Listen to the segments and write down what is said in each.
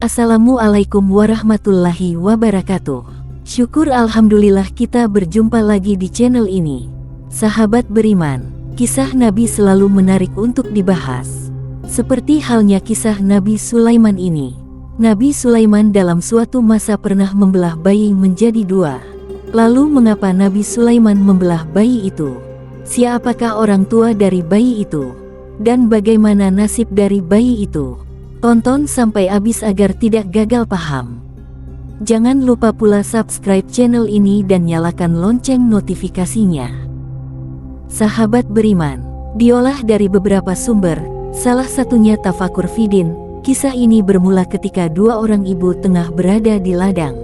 Assalamualaikum warahmatullahi wabarakatuh. Syukur alhamdulillah kita berjumpa lagi di channel ini. Sahabat beriman, kisah Nabi selalu menarik untuk dibahas. Seperti halnya kisah Nabi Sulaiman ini. Nabi Sulaiman dalam suatu masa pernah membelah bayi menjadi dua. Lalu mengapa Nabi Sulaiman membelah bayi itu? Siapakah orang tua dari bayi itu? Dan bagaimana nasib dari bayi itu? Tonton sampai habis agar tidak gagal paham. Jangan lupa pula subscribe channel ini dan nyalakan lonceng notifikasinya. Sahabat beriman, diolah dari beberapa sumber, salah satunya Tafakur Fidin. Kisah ini bermula ketika dua orang ibu tengah berada di ladang.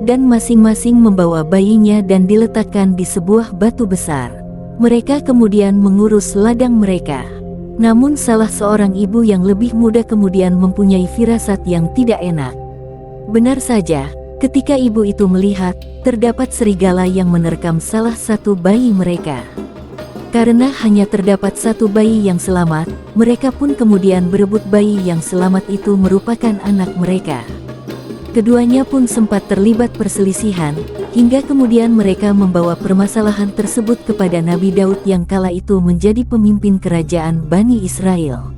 Dan masing-masing membawa bayinya dan diletakkan di sebuah batu besar. Mereka kemudian mengurus ladang mereka. Namun salah seorang ibu yang lebih muda kemudian mempunyai firasat yang tidak enak. Benar saja, ketika ibu itu melihat, terdapat serigala yang menerkam salah satu bayi mereka. Karena hanya terdapat satu bayi yang selamat, mereka pun kemudian berebut bayi yang selamat itu merupakan anak mereka. Keduanya pun sempat terlibat perselisihan, hingga kemudian mereka membawa permasalahan tersebut kepada Nabi Daud yang kala itu menjadi pemimpin kerajaan Bani Israel.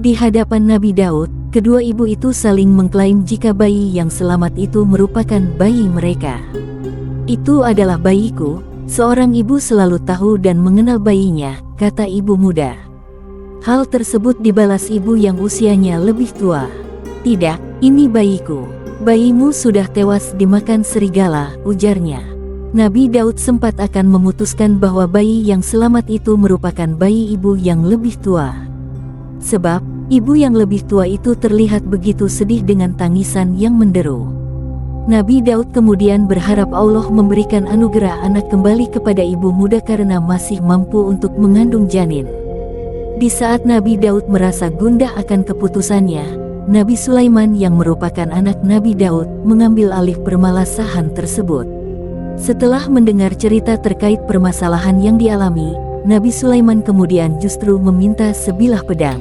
Di hadapan Nabi Daud, kedua ibu itu saling mengklaim jika bayi yang selamat itu merupakan bayi mereka. "Itu adalah bayiku, seorang ibu selalu tahu dan mengenal bayinya," kata ibu muda. Hal tersebut dibalas ibu yang usianya lebih tua. "Tidak, ini bayiku. Bayimu sudah tewas dimakan serigala," ujarnya. Nabi Daud sempat akan memutuskan bahwa bayi yang selamat itu merupakan bayi ibu yang lebih tua. Sebab, ibu yang lebih tua itu terlihat begitu sedih dengan tangisan yang menderu. Nabi Daud kemudian berharap Allah memberikan anugerah anak kembali kepada ibu muda karena masih mampu untuk mengandung janin. Di saat Nabi Daud merasa gundah akan keputusannya, Nabi Sulaiman yang merupakan anak Nabi Daud mengambil alih permasalahan tersebut. Setelah mendengar cerita terkait permasalahan yang dialami, Nabi Sulaiman kemudian justru meminta sebilah pedang.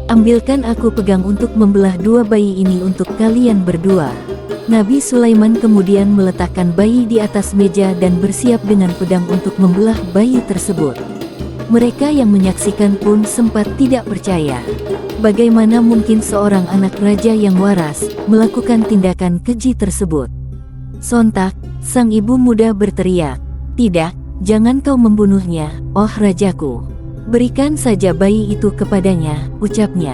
"Ambilkan aku pegang untuk membelah dua bayi ini untuk kalian berdua." Nabi Sulaiman kemudian meletakkan bayi di atas meja dan bersiap dengan pedang untuk membelah bayi tersebut. Mereka yang menyaksikan pun sempat tidak percaya. Bagaimana mungkin seorang anak raja yang waras melakukan tindakan keji tersebut? Sontak, sang ibu muda berteriak, "Tidak, jangan kau membunuhnya, oh rajaku. Berikan saja bayi itu kepadanya," ucapnya.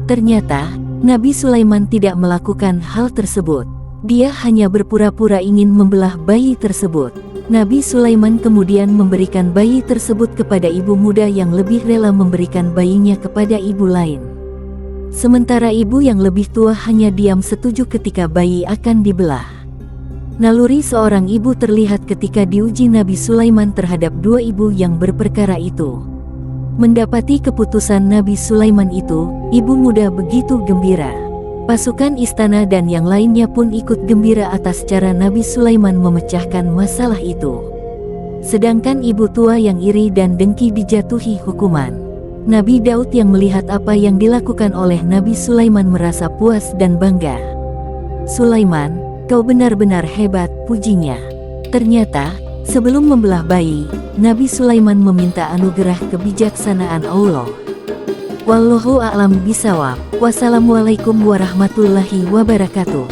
Ternyata, Nabi Sulaiman tidak melakukan hal tersebut. Dia hanya berpura-pura ingin membelah bayi tersebut. Nabi Sulaiman kemudian memberikan bayi tersebut kepada ibu muda yang lebih rela memberikan bayinya kepada ibu lain. Sementara ibu yang lebih tua hanya diam setuju ketika bayi akan dibelah. Naluri seorang ibu terlihat ketika diuji Nabi Sulaiman terhadap dua ibu yang berperkara itu. Mendapati keputusan Nabi Sulaiman itu, ibu muda begitu gembira. Pasukan istana dan yang lainnya pun ikut gembira atas cara Nabi Sulaiman memecahkan masalah itu. Sedangkan ibu tua yang iri dan dengki dijatuhi hukuman. Nabi Daud yang melihat apa yang dilakukan oleh Nabi Sulaiman merasa puas dan bangga. "Sulaiman, kau benar-benar hebat," pujinya. Ternyata, sebelum membelah bayi, Nabi Sulaiman meminta anugerah kebijaksanaan Allah. Wallahu a'lam bishawab. Wassalamualaikum warahmatullahi wabarakatuh.